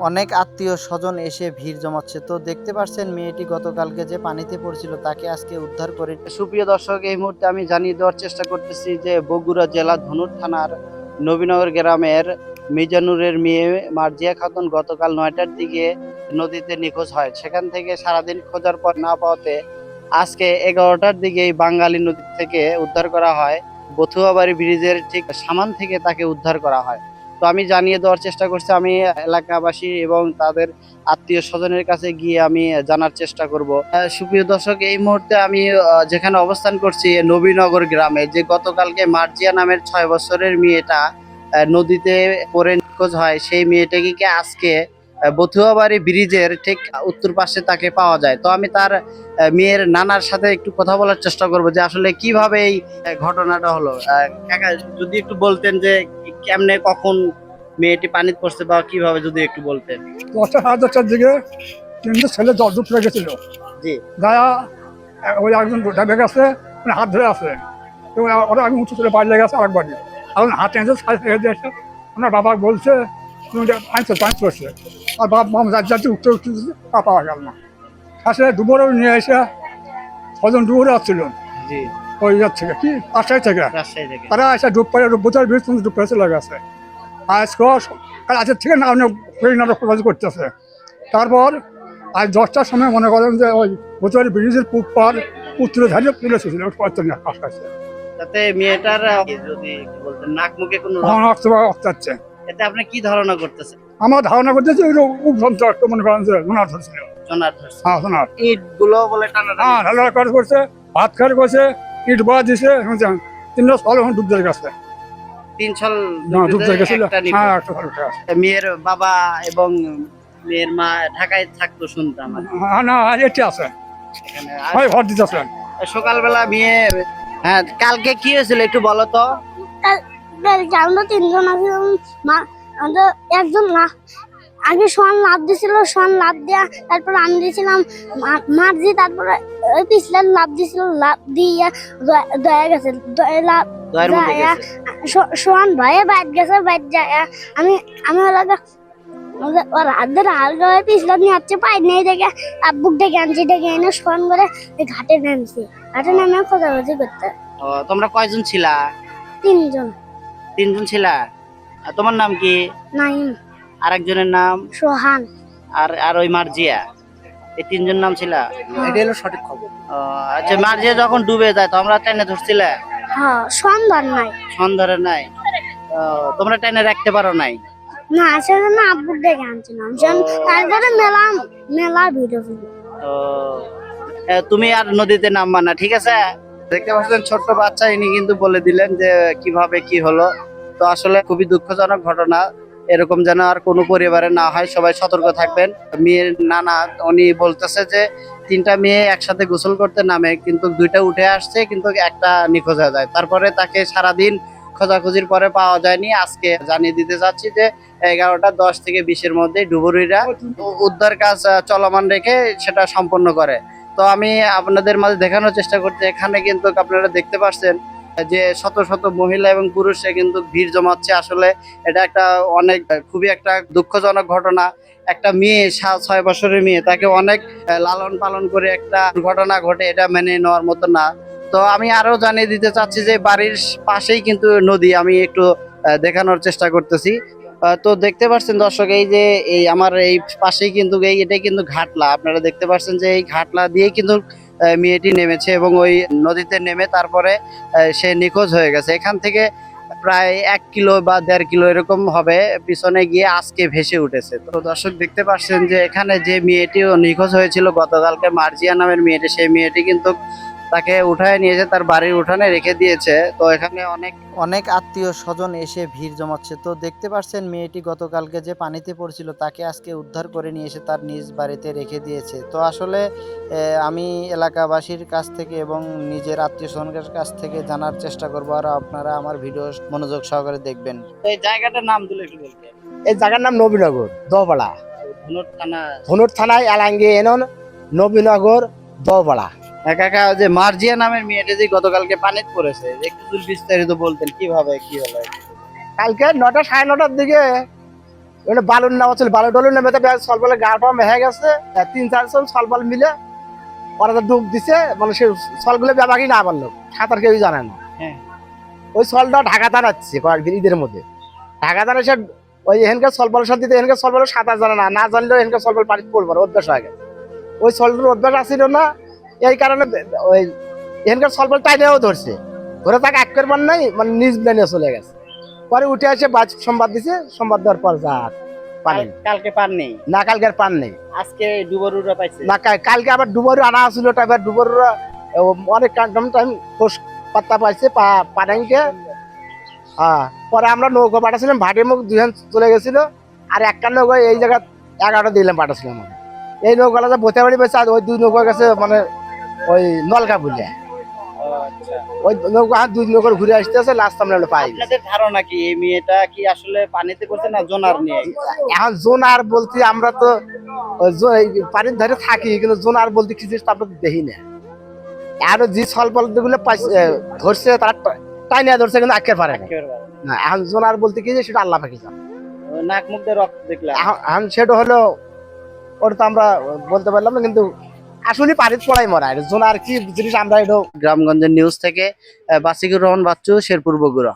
অনেক আত্মীয় স্বজন এসে ভিড় জমাচ্ছে। তো দেখতে পাচ্ছেন মেয়েটি গতকালকে যে পানিতে পড়ছিল তাকে আজকে উদ্ধার করে। সুপ্রিয় দর্শক, এই মুহূর্তে আমি জানিয়ে দেওয়ার চেষ্টা করতেছি যে বগুড়া জেলা ধনুর থানার নবীনগর গ্রামের মিজানুরের মেয়ে মার্জিয়া খাতুন গতকাল 9টার দিকে নদীতে নিখোঁজ হয়। সেখান থেকে সারাদিন খোঁজার পর না পাওয়াতে আজকে 11টার দিকে এই বাঙালি নদী থেকে উদ্ধার করা হয়। বথুয়াবাড়ি ব্রিজের ঠিক সামান থেকে তাকে উদ্ধার করা হয়। তো আমি জানিয়ে দেওয়ার চেষ্টা করছি, আমি এলাকাবাসী এবং তাদের আত্মীয় স্বজনের কাছে গিয়ে আমি জানার চেষ্টা করব। সুপ্রিয় দর্শক, এই মুহূর্তে আমি যেখানে অবস্থান করছি নবীনগর গ্রামে, যে গতকালকে মার্জিয়া নামের 6 বছরের মেয়েটা নদীতে পড়ে নিখোঁজ হয়, সেই মেয়েটাকে আজকে বথুয়াবাড়ি ব্রিজের ঠিক উত্তর পাশে তাকে পাওয়া যায়। তো আমি তার মেয়ের নানার সাথে একটু কথা বলার চেষ্টা করব যে আসলে কিভাবে এই ঘটনাটা হলো। কাকা, যদি একটু বলতেন যে কেমনে কখন মেয়েটি পানিতে পড়ছে বা কিভাবে, যদি একটু বলতেন। 10টা 10:30টার দিকে তিনটে ছেলে জল ডুব ফেলে গেছিল। জি। গায়া ওই একজন ডেবে গেছে, মানে হাত ধরে আছে, এবং ওরা আমি উঁচু ছেলে বাইরে লেগে আছে আরেক বাড়ি। এখন হাত এনেছে সাইজ রেখে দিয়েছে। আমার বাবা বলছে তুমি আনছে পানি পড়ছে, আর বাবা মাম যাচ্ছে উঠতে উঠতে পা পাওয়া গেল না। আসলে দুপুরে নিয়ে এসে 6জন ডুবরে আসছিল জি। ওই ইয়ার থেকে, কি রাজশাহী থেকে। রাজশাহী থেকে। তারা এসে ডুব পেয়ে বোঝার বীজ ডুব পেয়েছে লেগে আছে। আজকের থেকে না অনেক খোঁজাখুঁজি করতেছে। তারপর আজ 10টার সময় মনে করেন যে ওই বোচারি ব্রিজের পূব পার উত্তরে ধারিয়ে পুলে এসেছিল আকাশে। তাতে মেয়েটার যদি একটু বলতেন নাক মুখে কোনো অক্তাচ্ছে। এতে আপনি কি ধারণা করতেছেন? আমার ধারণা করতেছে ওই উপযন্ত্র একটু মনে করেন যে সোনার ধরছিল। সোনার ধরছে। হ্যাঁ সোনার। ইট গুলো বলে টানা হ্যাঁ ঢালা কাজ করছে, ভাত খাট করছে, ইট বাদ দিছে, তিনটা ফল এখন ডুব দিয়ে গেছে। 3 ছল ডুব দিয়ে গেছিল। একটা নিখোঁজ। হ্যাঁ একটা ফল উঠে আছে। মেয়ের বাবা এবং মেয়ের মা ঢাকায় থাকতো শুনতাম আর কি। হ্যাঁ না এটি আছে, এখানে হয় ভর দিতেছেন। সকালবেলা মেয়ে, হ্যাঁ কালকে কি হয়েছিল একটু বলো তো। আমরা তিনজন আমাদের একজন আগে সোয়ান লাভ দিছিল, সোয়ান লাভ দেয়া, তারপরে আমি দিয়েছিলাম মার্জি, তারপরে ওই পিছলে লাভ দিছিল, লাভ দিয়ে দয়া গেছে, সোয়ান ভয়ে বাইর গেছে, বাইর যায় আমি আমি ওর হাতের হালকা হয়ে পিছলে নিয়ে যাচ্ছে, পাই নেই দেখে আব্বুক ডেকে আনছি, ডেকে এনে সোয়ান করে ঘাটে নামছি, ঘাটে নামে খোঁজাখুঁজি করতে। তোমরা কয়জন ছিলা? 3জন। 3জন ছিলা। আর তোমার নাম কি? নাইম। আরেকজনের নাম? সোহান। আর ওই মার্জিয়া, এই 3জন নাম ছিলা? এটা হলো সঠিক খবর। আচ্ছা, মার্জিয়া যখন ডুবে যায় তোমরা টেনে ধরছিলে? হ্যাঁ, সন্ধান নাই। সন্ধারে নাই? তোমরা টেনে রাখতে পারো নাই? না, সেজন্য আব্বুর ডেকে আনছিলাম। তারপরে মেলা মেলা ভিডিও ছিল। তুমি আর নদীতে নামবা না, ঠিক আছে? দেখতে পাচ্ছেন ছোট্ট বাচ্চা, ইনি কিন্তু বলে দিলেন যে কিভাবে কি হলো। তো আসলে খুবই দুঃখজনক ঘটনা, এরকম যেন আর কোনো পরিবারে না হয়, সবাই সতর্ক থাকবেন। মেয়ের নানা উনি বলতেছে যে 3টা মেয়ে একসাথে গোসল করতে নামে, কিন্তু 2টা উঠে আসছে, কিন্তু একটা নিখোঁজ হয়ে যায়। তারপরে তাকে সারাদিন খোঁজাখুঁজির পরে পাওয়া যায়নি। আজকে জানিয়ে দিতে চাচ্ছি যে 11টা 10 থেকে 20-এর মধ্যে ডুবুরিরা উদ্ধার কাজ চলমান রেখে সেটা সম্পন্ন করে। তো আমি আপনাদের মাঝে দেখানোর চেষ্টা করছি, এখানে কিন্তু আপনারা দেখতে পাচ্ছেন যে শত শত মহিলা এবং পুরুষে কিন্তু ভিড় জমাচ্ছে। আসলে এটা একটা অনেক খুবই একটা দুঃখজনক ঘটনা। একটা মেয়ে 6 বছরের মেয়ে, তাকে অনেক লালন পালন করে একটা দুর্ঘটনা ঘটে, এটা মেনে নেওয়ার মতো না। তো আমি আরো জানিয়ে দিতে চাচ্ছি যে বাড়ির পাশেই কিন্তু নদী, আমি একটু দেখানোর চেষ্টা করতেছি। তো দেখতে পাচ্ছেন দর্শক, এই যে এই আমার এই পাশেই কিন্তু এটাই কিন্তু ঘাটলা, আপনারা দেখতে পাচ্ছেন যে এই ঘাটলা দিয়ে কিন্তু মেয়েটি নেমেছে এবং ওই নদীতে নেমে তারপরে সে নিখোঁজ হয়ে গেছে। এখান থেকে প্রায় 1 কিলো বা 1.5 কিলো এরকম হবে পিছনে গিয়ে আজকে ভেসে উঠেছে। তো দর্শক দেখতে পাচ্ছেন যে এখানে যে মেয়েটি নিখোঁজ হয়েছিল গতকালকে, মার্জিয়া নামের মেয়েটি, সেই মেয়েটি কিন্তু তাকে উঠায় নিয়েছে, তার বাড়ির উঠানে রেখে দিয়েছে। তো এখানে অনেক আত্মীয় স্বজন এসে ভিড় জমাচ্ছে। তো দেখতে পাচ্ছেন মেয়েটি গতকালকে যে পানিতে পড়ছিল তাকে আজকে উদ্ধার করে নিয়ে এসে তার নিজ বাড়িতে রেখে দিয়েছে। তো আসলে আমি এলাকাবাসীর কাছ থেকে এবং নিজের আত্মীয় স্বজনের কাছ থেকে জানার চেষ্টা করবো, আর আপনারা আমার ভিডিও মনোযোগ সহকারে দেখবেন। এই জায়গাটার নাম তুলে একটু বলবেন। এই জায়গার নাম নবীনগর দোপাড়া, ধনুর থানায় এলাঙ্গি এনন নবীনগর দোপাড়া। কাকা, যে মার্জিয়া নামের মেয়েটা যে গতকালকে পানিতে পড়েছে, একটু বিস্তারিত বলতেন কিভাবে কি হলো? কালকে 9টা 9:30টার দিকে ওটা বালুর নাম ছিল, বালু টলুর নামে সলবলে গাটা মেহে গেছে, 3-4 জন সলবল মিলে ওরা তো ডুব দিছে, মানে সে সলগুলো ব্যাপারই না পারলো, সাঁতার কেউই জানে না। হ্যাঁ। ওই সলটা ঢাকা টানাচ্ছে কয়েকদিন ঈদের মধ্যে, ঢাকা টানা সে ওই এখানকার সলবলের সাথে দিতে, এখানকার সলবল সাঁতার জানে না, না জানলেও এখানকার সলবল পানি পড়বে অভ্যাস হয়ে গেছে। ওই সলগুলোর অভ্যাস আসছিল না, এই কারণে ওই এখানকার সলবল টাইনেও ধরছে, ধরে তাকে এক করবার নাই, মানে নিজ নিয়ে চলে গেছে। পরে উঠে এসে সংবাদ দিছে, সংবাদ দেওয়ার পর যা পানি কালকে পান নেই, না, কালকে আর পান নেই আজকে ডুবরুরা পাইছে না, কালকে আবার ডুবরু আনা ছিল, টাইবার ডুবরুরা অনেক টাইম খোঁজ পাত্তা পাইছে পানাইকে। পরে আমরা নৌকা পাঠাছিলাম, ভাটির মুখ 2 জন চলে গেছিল, আর একটা নৌকা এই জায়গা 11টা দিলাম পাঠাছিলাম আমরা। এই নৌকাটা যে বোতে বাড়ি পেয়েছে, আর ওই 2 নৌকা গেছে মানে ওই নলকা বুঝে, ওই নৌকা 2 নৌকা ঘুরে আসতেছে, লাস্ট আমরা পাই। আপনাদের ধারণা কি এই মেয়েটা কি আসলে পানিতে পড়ছে না জোনার নিয়ে? এখন জোনার বলতে আমরা তো এই পানির ধারে থাকি, কিন্তু জোনার বলতে কিছু আমরা দেখি না। আরো যে সলপল গুলো ধরছে তারা টাইনিয়া ধরছে, কিন্তু আঁকের পারে না। এখন জোনার বলতে কি সেটা আল্লাহ পাকি জানে। নাক মুখ দিয়ে রক্ত দেখলাম, এখন সেটা হলো ওটা তো আমরা বলতে পারলাম না, কিন্তু আসলে পানির পড়াই মরা জোনার কি জিনিস আমরা এটা। গ্রামগঞ্জের নিউজ থেকে বাসিকুর রহমান বাচ্চু, শেরপুর, বগুড়া।